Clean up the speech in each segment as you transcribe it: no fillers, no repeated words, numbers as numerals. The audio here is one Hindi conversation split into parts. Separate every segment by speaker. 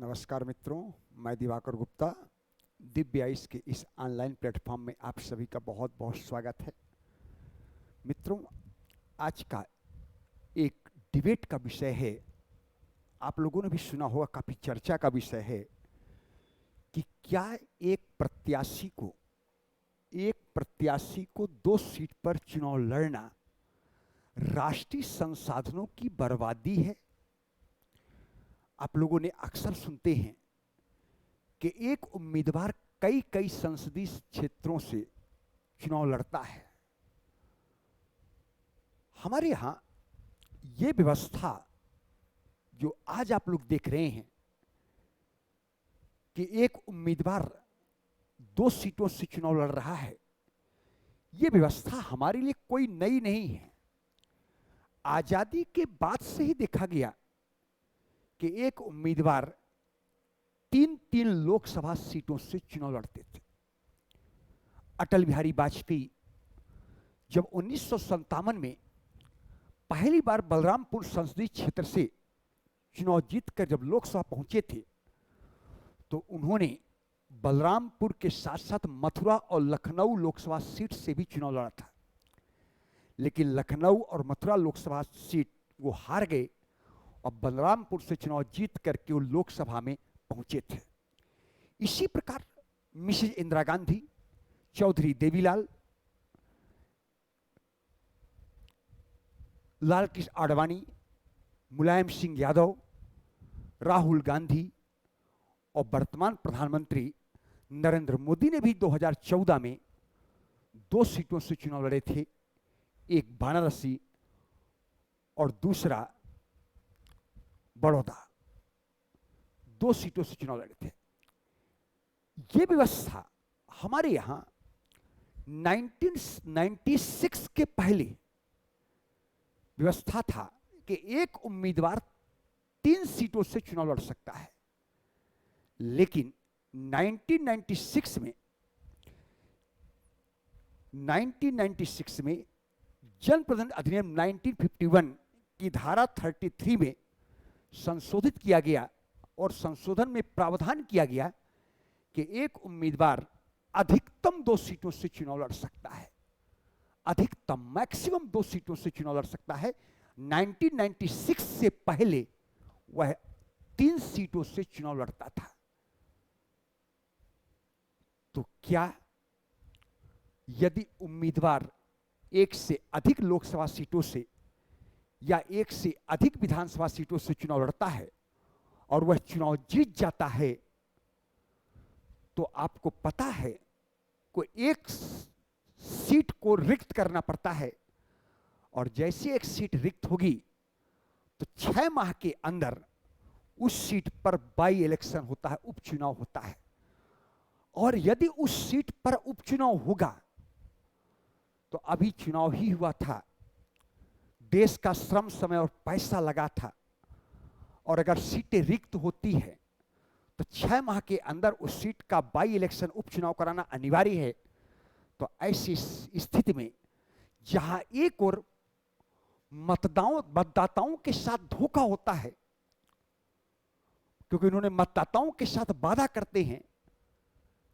Speaker 1: नमस्कार मित्रों, मैं दिवाकर गुप्ता। दिव्य आइस के इस ऑनलाइन प्लेटफॉर्म में आप सभी का बहुत बहुत स्वागत है। मित्रों, आज का एक डिबेट का विषय है, आप लोगों ने भी सुना होगा, काफ़ी चर्चा का विषय है कि क्या एक प्रत्याशी को 2 सीट पर चुनाव लड़ना राष्ट्रीय संसाधनों की बर्बादी है। आप लोगों ने अक्सर सुनते हैं कि एक उम्मीदवार कई कई संसदीय क्षेत्रों से चुनाव लड़ता है। हमारे यहां ये व्यवस्था जो आज आप लोग देख रहे हैं कि एक उम्मीदवार 2 सीटों से चुनाव लड़ रहा है, ये व्यवस्था हमारे लिए कोई नई नहीं है। आजादी के बाद से ही देखा गया कि एक उम्मीदवार 3-3 लोकसभा सीटों से चुनाव लड़ते थे। अटल बिहारी वाजपेयी जब 1957 में पहली बार बलरामपुर संसदीय क्षेत्र से चुनाव जीतकर जब लोकसभा पहुंचे थे, तो उन्होंने बलरामपुर के साथ साथ मथुरा और लखनऊ लोकसभा सीट से भी चुनाव लड़ा था, लेकिन लखनऊ और मथुरा लोकसभा सीट वो हार गए और बलरामपुर से चुनाव जीत करके वो लोकसभा में पहुंचे थे। इसी प्रकार मिसेज इंदिरा गांधी, चौधरी देवीलाल, लाल कृष्ण आडवाणी, मुलायम सिंह यादव, राहुल गांधी और वर्तमान प्रधानमंत्री नरेंद्र मोदी ने भी 2014 में 2 सीटों से चुनाव लड़े थे, एक वाराणसी और दूसरा बड़ौदा। 2 सीटों से चुनाव लड़े थे। यह व्यवस्था हमारे यहां 1996 के पहले व्यवस्था था कि एक उम्मीदवार 3 सीटों से चुनाव लड़ सकता है, लेकिन 1996 में जनप्रतिनिधि अधिनियम 1951 की धारा 33 में संशोधित किया गया और संशोधन में प्रावधान किया गया कि एक उम्मीदवार अधिकतम 2 सीटों से चुनाव लड़ सकता है, अधिकतम मैक्सिमम 2 सीटों से चुनाव लड़ सकता है। 1996 से पहले वह 3 सीटों से चुनाव लड़ता था। तो क्या यदि उम्मीदवार एक से अधिक लोकसभा सीटों से या एक से अधिक विधानसभा सीटों से चुनाव लड़ता है और वह चुनाव जीत जाता है, तो आपको पता है को एक सीट को रिक्त करना पड़ता है, और जैसे एक सीट रिक्त होगी तो 6 माह के अंदर उस सीट पर बाई इलेक्शन होता है, उपचुनाव होता है। और यदि उस सीट पर उपचुनाव होगा, तो अभी चुनाव ही हुआ था, देश का श्रम, समय और पैसा लगा था, और अगर सीटें रिक्त होती है तो 6 माह के अंदर उस सीट का बाई इलेक्शन, उपचुनाव कराना अनिवार्य है। तो ऐसी स्थिति में जहां एक और मतदाताओं के साथ धोखा होता है, क्योंकि उन्होंने मतदाताओं के साथ वादा करते हैं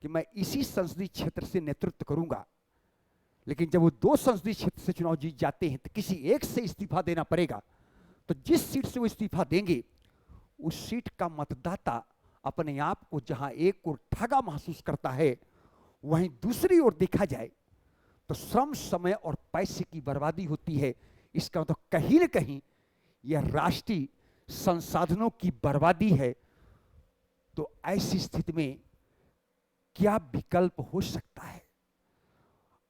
Speaker 1: कि मैं इसी संसदीय क्षेत्र से नेतृत्व करूंगा, लेकिन जब वो 2 संसदीय क्षेत्र से चुनाव जीत जाते हैं तो किसी एक से इस्तीफा देना पड़ेगा। तो जिस सीट से वो इस्तीफा देंगे, उस सीट का मतदाता अपने आप को जहां एक ओर ठगा महसूस करता है, वहीं दूसरी ओर देखा जाए तो श्रम, समय और पैसे की बर्बादी होती है। इसका तो कहीं न कहीं यह राष्ट्रीय संसाधनों की बर्बादी है। तो ऐसी स्थिति में क्या विकल्प हो सकता है?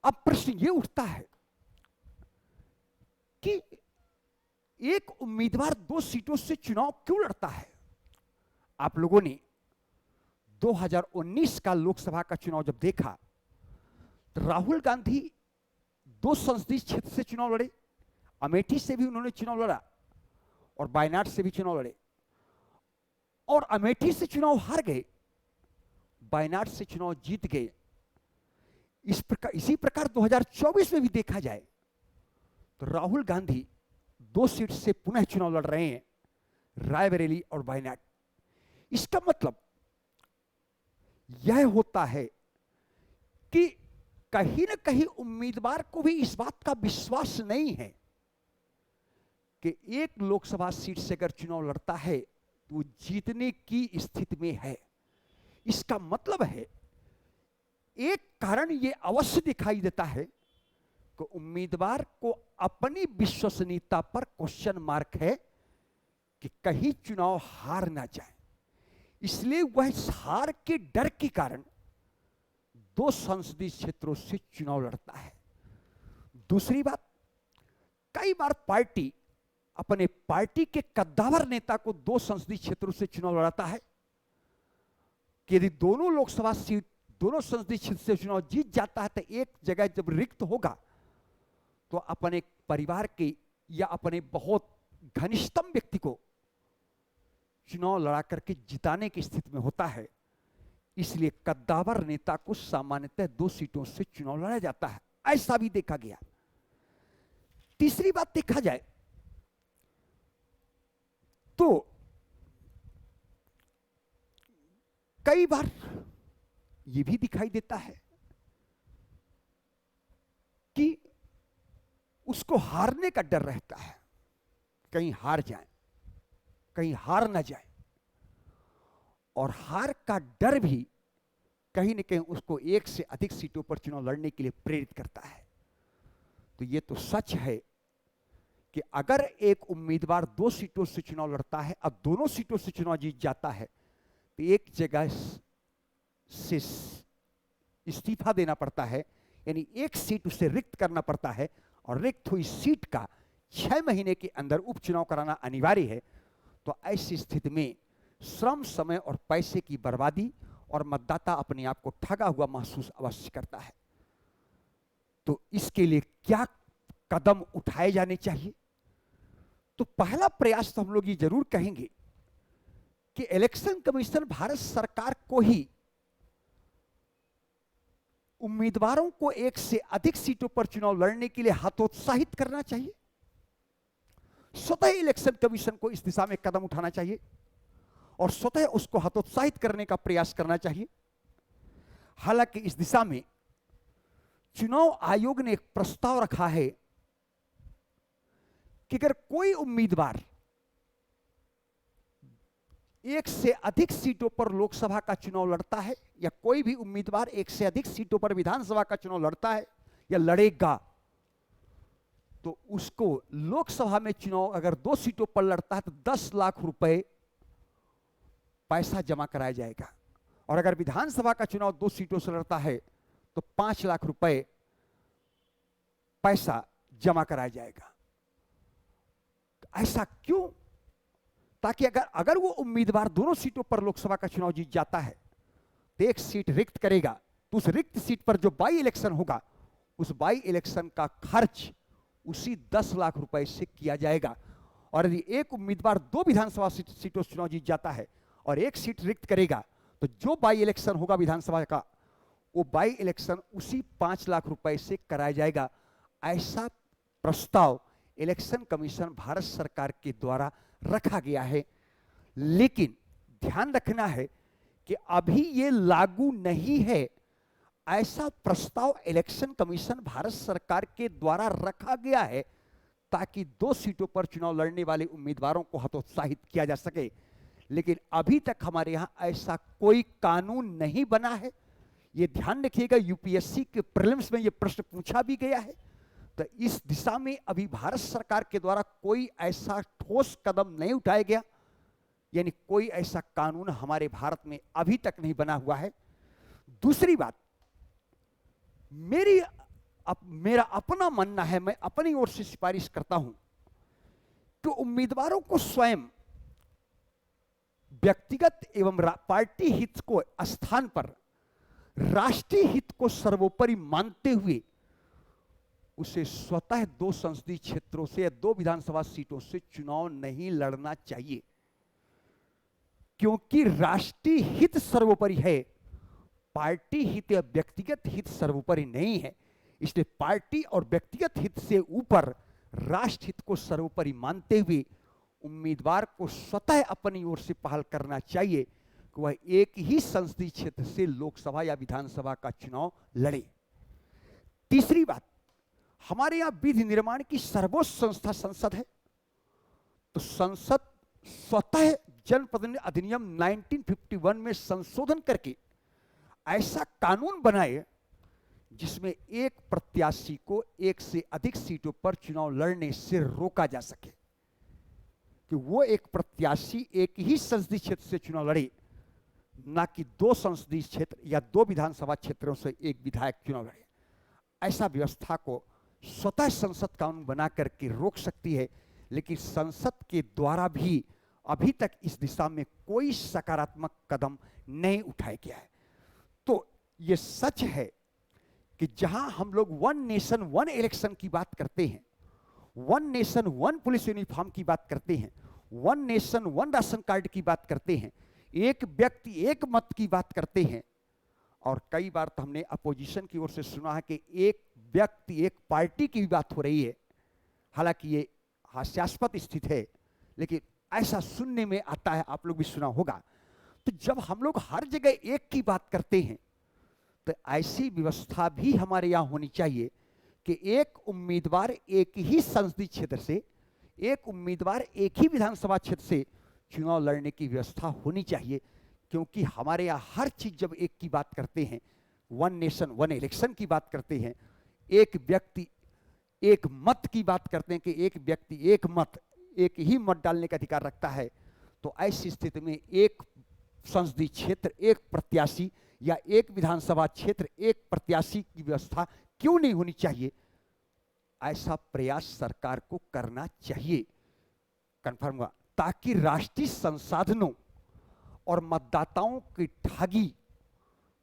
Speaker 1: अब प्रश्न यह उठता है कि एक उम्मीदवार 2 सीटों से चुनाव क्यों लड़ता है? आप लोगों ने 2019 का लोकसभा का चुनाव जब देखा, तो राहुल गांधी 2 संसदीय क्षेत्र से चुनाव लड़े, अमेठी से भी उन्होंने चुनाव लड़ा और वायनाड से भी चुनाव लड़े, और अमेठी से चुनाव हार गए, वायनाड से चुनाव जीत गए। इसी प्रकार 2024 में भी देखा जाए तो राहुल गांधी 2 सीट से पुनः चुनाव लड़ रहे हैं, रायबरेली और वायनाड। इसका मतलब यह होता है कि कहीं ना कहीं उम्मीदवार को भी इस बात का विश्वास नहीं है कि एक लोकसभा सीट से अगर चुनाव लड़ता है तो जीतने की स्थिति में है। इसका मतलब है एक कारण यह अवश्य दिखाई देता है कि उम्मीदवार को अपनी विश्वसनीयता पर क्वेश्चन मार्क है कि कहीं चुनाव हार ना जाए, इसलिए वह इस हार के डर के कारण 2 संसदीय क्षेत्रों से चुनाव लड़ता है। दूसरी बात, कई बार पार्टी अपने पार्टी के कद्दावर नेता को 2 संसदीय क्षेत्रों से चुनाव लड़ाता है कि यदि दोनों लोकसभा सीट, दोनों संसदीय क्षेत्र से चुनाव जीत जाता है तो एक जगह जब रिक्त होगा तो अपने परिवार के या अपने बहुत घनिष्ठतम व्यक्ति को चुनाव लड़ा करके जिताने की स्थिति में होता है। इसलिए कद्दावर नेता को सामान्यतः 2 सीटों से चुनाव लड़ा जाता है, ऐसा भी देखा गया। तीसरी बात देखा जाए तो कई बार यह भी दिखाई देता है कि उसको हारने का डर रहता है, कहीं हार जाए, कहीं हार ना जाए, और हार का डर भी कहीं न कहीं उसको 1 से अधिक सीटों पर चुनाव लड़ने के लिए प्रेरित करता है। तो यह तो सच है कि अगर एक उम्मीदवार 2 सीटों से चुनाव लड़ता है और दोनों सीटों से चुनाव जीत जाता है तो एक जगह से इस्तीफा देना पड़ता है, यानी एक सीट उसे रिक्त करना पड़ता है, और रिक्त हुई सीट का 6 महीने के अंदर उपचुनाव कराना अनिवार्य है। तो ऐसी स्थिति में श्रम, समय और पैसे की बर्बादी और मतदाता अपने आप को ठगा हुआ महसूस अवश्य करता है। तो इसके लिए क्या कदम उठाए जाने चाहिए? तो पहला प्रयास तो हम लोग ये जरूर कहेंगे कि इलेक्शन कमीशन भारत सरकार को ही उम्मीदवारों को 1 से अधिक सीटों पर चुनाव लड़ने के लिए हतोत्साहित करना चाहिए। स्वतः इलेक्शन कमीशन को इस दिशा में कदम उठाना चाहिए और स्वतः उसको हतोत्साहित करने का प्रयास करना चाहिए। हालांकि इस दिशा में चुनाव आयोग ने एक प्रस्ताव रखा है कि अगर कोई उम्मीदवार 1 से अधिक सीटों पर लोकसभा का चुनाव लड़ता है या कोई भी उम्मीदवार 1 से अधिक सीटों पर विधानसभा का चुनाव लड़ता है या लड़ेगा, तो उसको लोकसभा में चुनाव अगर 2 सीटों पर लड़ता है तो 10 लाख रुपए पैसा जमा कराया जाएगा, और अगर विधानसभा का चुनाव 2 सीटों से लड़ता है तो 5 लाख रुपए पैसा जमा कराया जाएगा। ऐसा क्यों? ताकि अगर वो उम्मीदवार दोनों सीटों पर लोकसभा का चुनाव जीत जाता है तो 1 सीट रिक्त करेगा, तो उस रिक्त सीट पर जो बाई इलेक्शन होगा उस बाई इलेक्शन का खर्च उसी 10 लाख रुपए से किया जाएगा। और यदि एक उम्मीदवार 2 विधानसभा सीटों से चुनाव जीत जाता है और 1 सीट रिक्त करेगा तो जो बाई इलेक्शन होगा विधानसभा का वो बाई इलेक्शन उसी 5 लाख रुपए से कराया जाएगा। ऐसा प्रस्ताव इलेक्शन कमीशन भारत सरकार के द्वारा रखा गया है, लेकिन ध्यान रखना है कि अभी ये लागू नहीं है। ऐसा प्रस्ताव इलेक्शन कमीशन भारत सरकार के द्वारा रखा गया है ताकि 2 सीटों पर चुनाव लड़ने वाले उम्मीदवारों को हतोत्साहित किया जा सके, लेकिन अभी तक हमारे यहां ऐसा कोई कानून नहीं बना है। ये ध्यान रखिएगा, यूपीएससी के प्रीलिम्स में ये प्रश्न पूछा भी गया है। तो इस दिशा में अभी भारत सरकार के द्वारा कोई ऐसा ठोस कदम नहीं उठाया गया, यानी कोई ऐसा कानून हमारे भारत में अभी तक नहीं बना हुआ है। दूसरी बात, मेरा अपना मानना है, मैं अपनी ओर से सिफारिश करता हूं कि उम्मीदवारों को स्वयं व्यक्तिगत एवं पार्टी हित को स्थान पर राष्ट्रीय हित को सर्वोपरि मानते हुए उसे स्वतः 2 संसदीय क्षेत्रों से या 2 विधानसभा सीटों से चुनाव नहीं लड़ना चाहिए, क्योंकि राष्ट्रीय हित सर्वोपरि है, पार्टी हित या व्यक्तिगत हित सर्वोपरि नहीं है। इसलिए पार्टी और व्यक्तिगत हित से ऊपर राष्ट्र हित को सर्वोपरि मानते हुए उम्मीदवार को स्वतः अपनी ओर से पहल करना चाहिए कि वह एक ही संसदीय क्षेत्र से लोकसभा या विधानसभा का चुनाव लड़े। तीसरी बात, हमारे यहां विधि निर्माण की सर्वोच्च संस्था संसद है, तो संसद स्वतः जनप्रतिनिधि अधिनियम 1951 में संशोधन करके ऐसा कानून बनाए जिसमें एक प्रत्याशी को एक से अधिक सीटों पर चुनाव लड़ने से रोका जा सके, कि वो एक प्रत्याशी एक ही संसदीय क्षेत्र से चुनाव लड़े, ना कि दो संसदीय क्षेत्र या दो विधानसभा क्षेत्रों से एक विधायक चुनाव लड़े। ऐसा व्यवस्था को स्वतः संसद कानून बना करके रोक सकती है, लेकिन संसद के द्वारा भी अभी तक इस दिशा में कोई सकारात्मक कदम नहीं उठाया गया है। तो ये सच है कि जहां हम लोग वन नेशन वन इलेक्शन की बात करते हैं, one nation one police uniform की बात करते हैं, one nation one ration card की बात करते हैं, एक व्यक्ति एक मत की बात करते हैं, और कई बार तो हमने अपोजिशन की ओर से सुना है कि एक व्यक्ति एक पार्टी की भी बात हो रही है। हालांकि ये हास्यास्पद स्थिति है, लेकिन ऐसा सुनने में आता है, आप लोग भी सुना होगा। तो जब हम लोग हर जगह एक की बात करते हैं, तो ऐसी व्यवस्था भी हमारे यहाँ होनी चाहिए कि एक उम्मीदवार एक ही संसदीय क्षेत्र से, एक उम्मीदवार एक ही विधानसभा क्षेत्र से चुनाव लड़ने की व्यवस्था होनी चाहिए। क्योंकि हमारे यहाँ हर चीज जब एक की बात करते हैं, वन नेशन वन इलेक्शन की बात करते हैं, एक व्यक्ति एक मत की बात करते हैं कि एक व्यक्ति एक मत, एक ही मत डालने का अधिकार रखता है, तो ऐसी स्थिति में एक संसदीय क्षेत्र एक प्रत्याशी या एक विधानसभा क्षेत्र एक प्रत्याशी की व्यवस्था क्यों नहीं होनी चाहिए? ऐसा प्रयास सरकार को करना चाहिए, कंफर्म हुआ, ताकि राष्ट्रीय संसाधनों और मतदाताओं की ठगी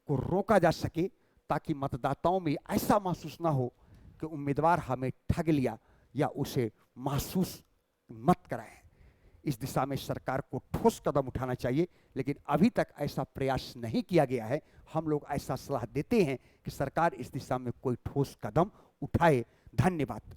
Speaker 1: को रोका जा सके, ताकि मतदाताओं में ऐसा महसूस ना हो कि उम्मीदवार हमें ठग लिया या उसे महसूस मत कराएं। इस दिशा में सरकार को ठोस कदम उठाना चाहिए, लेकिन अभी तक ऐसा प्रयास नहीं किया गया है। हम लोग ऐसा सलाह देते हैं कि सरकार इस दिशा में कोई ठोस कदम उठाए। धन्यवाद।